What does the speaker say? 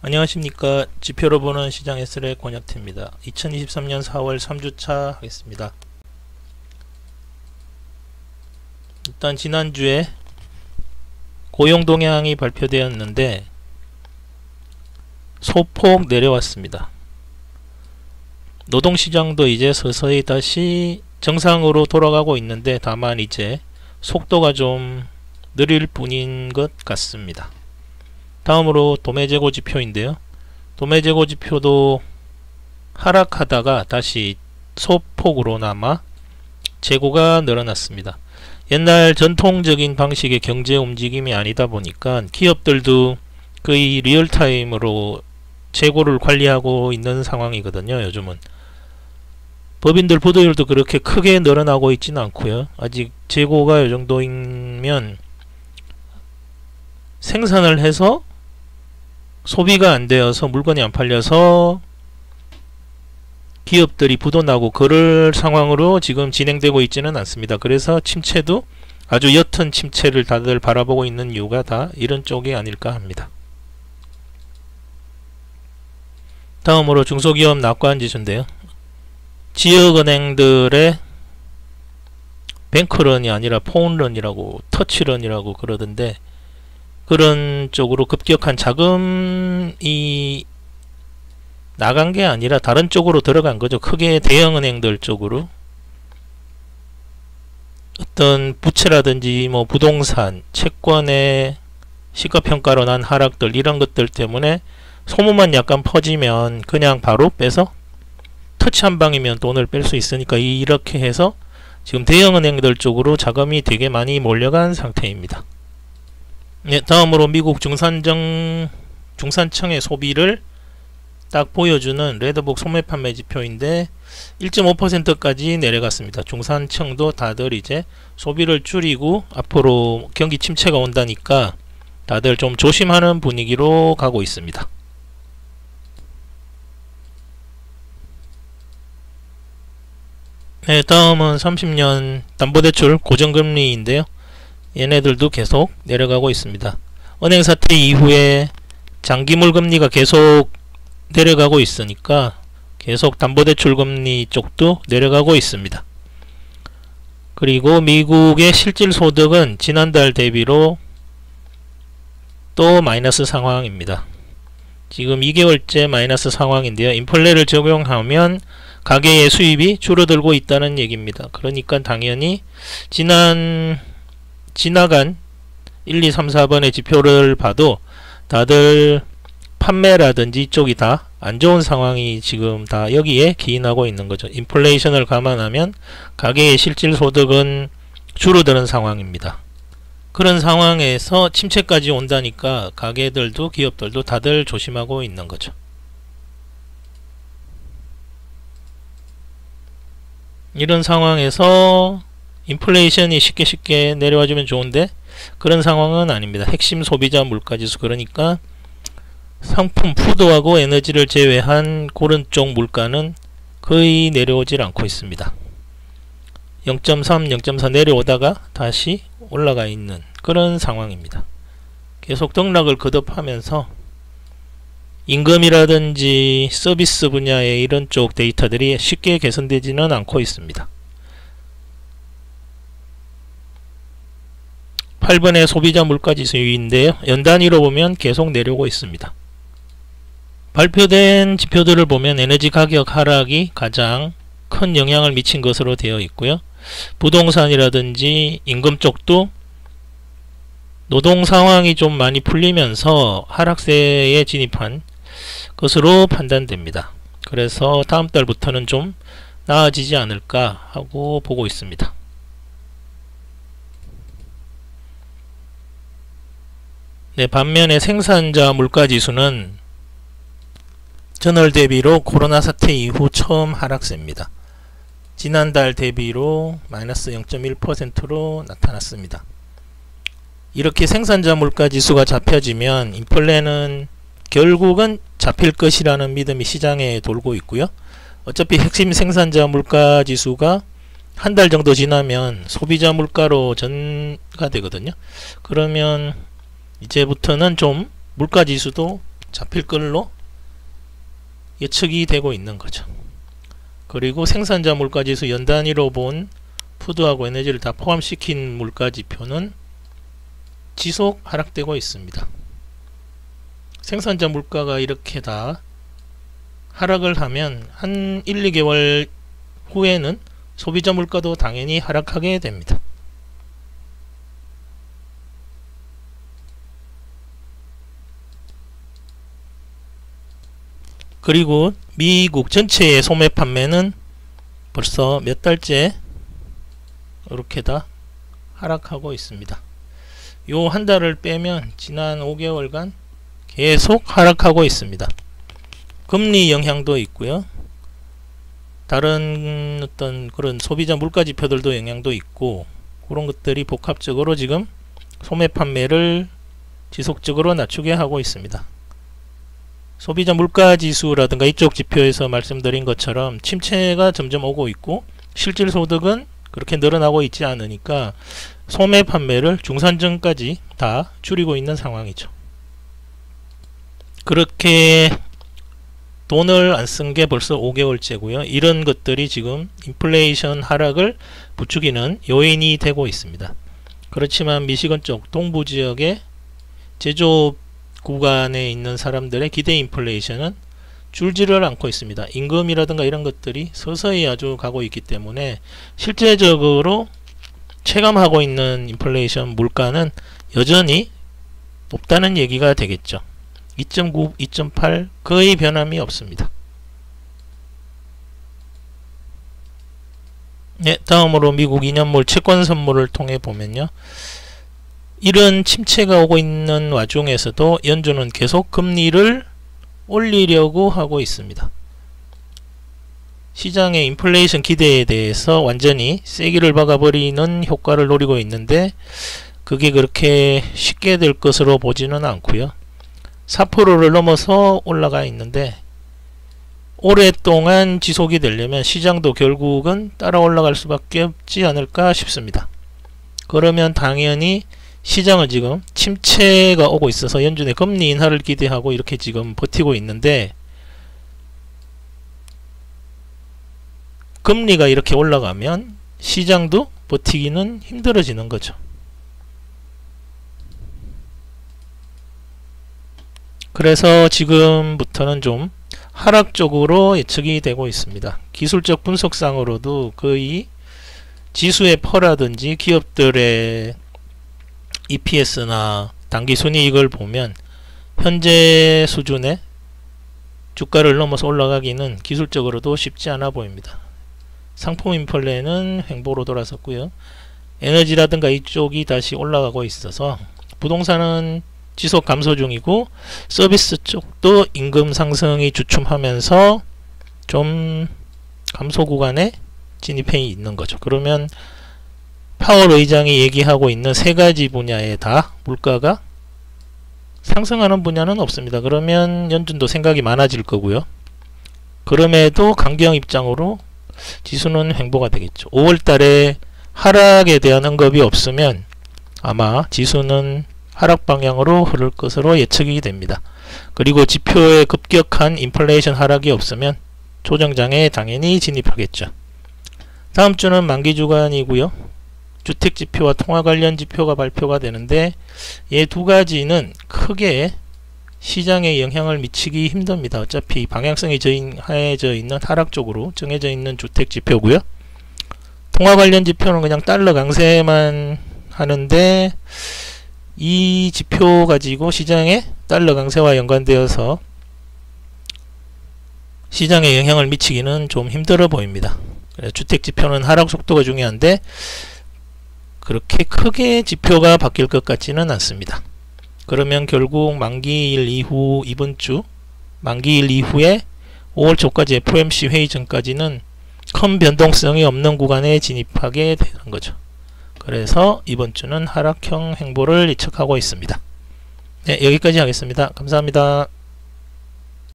안녕하십니까. 지표로 보는 시장 S의 권혁태입니다. 2023년 4월 3주차 하겠습니다. 일단 지난주에 고용 동향이 발표되었는데 소폭 내려왔습니다. 노동시장도 이제 서서히 다시 정상으로 돌아가고 있는데 다만 이제 속도가 좀 느릴 뿐인 것 같습니다. 다음으로 도매재고 지표인데요. 도매재고 지표도 하락하다가 다시 소폭으로나마 재고가 늘어났습니다. 옛날 전통적인 방식의 경제 움직임이 아니다 보니까 기업들도 거의 리얼타임으로 재고를 관리하고 있는 상황이거든요. 요즘은 법인들 부도율도 그렇게 크게 늘어나고 있지는 않고요. 아직 재고가 이 정도이면 생산을 해서 소비가 안 되어서 물건이 안 팔려서 기업들이 부도나고 그럴 상황으로 지금 진행되고 있지는 않습니다. 그래서 침체도 아주 옅은 침체를 다들 바라보고 있는 이유가 다 이런 쪽이 아닐까 합니다. 다음으로 중소기업 낙관지수인데요. 지역은행들의 뱅크런이 아니라 폰런이라고 터치런이라고 그러던데 그런 쪽으로 급격한 자금이 나간 게 아니라 다른 쪽으로 들어간 거죠. 크게 대형은행들 쪽으로 어떤 부채라든지 뭐 부동산, 채권의 시가평가로 난 하락들 이런 것들 때문에 소문만 약간 퍼지면 그냥 바로 빼서 터치 한 방이면 돈을 뺄 수 있으니까 이렇게 해서 지금 대형은행들 쪽으로 자금이 되게 많이 몰려간 상태입니다. 네, 다음으로 미국 중산층의 소비를 딱 보여주는 레드북 소매 판매 지표인데 1.5%까지 내려갔습니다. 중산층도 다들 이제 소비를 줄이고 앞으로 경기 침체가 온다니까 다들 좀 조심하는 분위기로 가고 있습니다. 네, 다음은 30년 담보대출 고정금리인데요. 얘네들도 계속 내려가고 있습니다. 은행 사태 이후에 장기물 금리가 계속 내려가고 있으니까 계속 담보대출 금리 쪽도 내려가고 있습니다. 그리고 미국의 실질 소득은 지난달 대비로 또 마이너스 상황입니다. 지금 2개월째 마이너스 상황인데요. 인플레를 적용하면 가계의 수입이 줄어들고 있다는 얘기입니다. 그러니까 당연히 지나간 1, 2, 3, 4번의 지표를 봐도 다들 판매라든지 이쪽이 다 안 좋은 상황이 지금 다 여기에 기인하고 있는 거죠. 인플레이션을 감안하면 가계의 실질 소득은 줄어드는 상황입니다. 그런 상황에서 침체까지 온다니까 가계들도 기업들도 다들 조심하고 있는 거죠. 이런 상황에서 인플레이션이 쉽게 내려와주면 좋은데 그런 상황은 아닙니다. 핵심 소비자 물가지수 그러니까 상품, 푸드하고 에너지를 제외한 그런 쪽 물가는 거의 내려오질 않고 있습니다. 0.3, 0.4 내려오다가 다시 올라가 있는 그런 상황입니다. 계속 등락을 거듭하면서 임금이라든지 서비스 분야의 이런 쪽 데이터들이 쉽게 개선되지는 않고 있습니다. 8번의 소비자 물가지수인데요. 연단위로 보면 계속 내려오고 있습니다. 발표된 지표들을 보면 에너지 가격 하락이 가장 큰 영향을 미친 것으로 되어 있고요. 부동산이라든지 임금 쪽도 노동 상황이 좀 많이 풀리면서 하락세에 진입한 것으로 판단됩니다. 그래서 다음 달부터는 좀 나아지지 않을까 하고 보고 있습니다. 네, 반면에 생산자 물가지수는 전월 대비로 코로나 사태 이후 처음 하락세입니다. 지난달 대비로 마이너스 0.1%로 나타났습니다. 이렇게 생산자 물가지수가 잡혀지면 인플레는 결국은 잡힐 것이라는 믿음이 시장에 돌고 있고요. 어차피 핵심 생산자 물가지수가 한 달 정도 지나면 소비자 물가로 전가 되거든요. 그러면 이제부터는 좀 물가지수도 잡힐 걸로 예측이 되고 있는 거죠. 그리고 생산자 물가지수 연단위로 본 푸드하고 에너지를 다 포함시킨 물가지표는 지속 하락되고 있습니다. 생산자 물가가 이렇게 다 하락을 하면 한 1, 2개월 후에는 소비자 물가도 당연히 하락하게 됩니다. 그리고 미국 전체의 소매 판매는 벌써 몇 달째 이렇게 다 하락하고 있습니다. 요 한 달을 빼면 지난 5개월간 계속 하락하고 있습니다. 금리 영향도 있고요. 다른 어떤 그런 소비자 물가 지표들도 영향도 있고, 그런 것들이 복합적으로 지금 소매 판매를 지속적으로 낮추게 하고 있습니다. 소비자 물가 지수라든가 이쪽 지표에서 말씀드린 것처럼 침체가 점점 오고 있고, 실질 소득은 그렇게 늘어나고 있지 않으니까 소매 판매를 중산층까지 다 줄이고 있는 상황이죠. 그렇게 돈을 안 쓴 게 벌써 5개월째고요. 이런 것들이 지금 인플레이션 하락을 부추기는 요인이 되고 있습니다. 그렇지만 미시건 쪽 동부 지역의 제조업 구간에 있는 사람들의 기대 인플레이션은 줄지를 않고 있습니다. 임금이라든가 이런 것들이 서서히 아주 가고 있기 때문에 실제적으로 체감하고 있는 인플레이션 물가는 여전히 높다는 얘기가 되겠죠. 2.9, 2.8 거의 변함이 없습니다. 네, 다음으로 미국 2년물 채권 선물을 통해 보면요. 이런 침체가 오고 있는 와중에서도 연준은 계속 금리를 올리려고 하고 있습니다. 시장의 인플레이션 기대에 대해서 완전히 세기를 박아버리는 효과를 노리고 있는데, 그게 그렇게 쉽게 될 것으로 보지는 않고요. 4%를 넘어서 올라가 있는데, 오랫동안 지속이 되려면 시장도 결국은 따라 올라갈 수밖에 없지 않을까 싶습니다. 그러면 당연히 시장은 지금 침체가 오고 있어서 연준의 금리 인하를 기대하고 이렇게 지금 버티고 있는데, 금리가 이렇게 올라가면 시장도 버티기는 힘들어지는 거죠. 그래서 지금부터는 좀 하락 쪽으로 예측이 되고 있습니다. 기술적 분석상으로도 거의 지수의 퍼라든지 기업들의 EPS나 당기순이익을 보면 현재 수준의 주가를 넘어서 올라가기는 기술적으로도 쉽지 않아 보입니다. 상품 인플레는 횡보로 돌아섰고요. 에너지라든가 이쪽이 다시 올라가고 있어서 부동산은 지속 감소 중이고, 서비스 쪽도 임금 상승이 주춤하면서 좀 감소 구간에 진입해 있는 거죠. 그러면 파월 의장이 얘기하고 있는 세 가지 분야에 다 물가가 상승하는 분야는 없습니다. 그러면 연준도 생각이 많아질 거고요. 그럼에도 강경 입장으로 지수는 횡보가 되겠죠. 5월달에 하락에 대한 언급이 없으면 아마 지수는 하락 방향으로 흐를 것으로 예측이 됩니다. 그리고 지표에 급격한 인플레이션 하락이 없으면 조정장에 당연히 진입하겠죠. 다음 주는 만기주간이고요. 주택지표와 통화 관련 지표가 발표가 되는데, 이 두 가지는 크게 시장에 영향을 미치기 힘듭니다. 어차피 방향성이 정해져 있는 하락 쪽으로 정해져 있는 주택지표고요. 통화 관련 지표는 그냥 달러 강세만 하는데, 이 지표 가지고 시장에 달러 강세와 연관되어서 시장에 영향을 미치기는 좀 힘들어 보입니다. 그래서 주택 지표는 하락 속도가 중요한데 그렇게 크게 지표가 바뀔 것 같지는 않습니다. 그러면 결국 만기일 이후 이번 주 만기일 이후에 5월 초까지 FOMC 회의 전까지는 큰 변동성이 없는 구간에 진입하게 되는 거죠. 그래서 이번 주는 하락형 행보를 예측하고 있습니다. 네, 여기까지 하겠습니다. 감사합니다.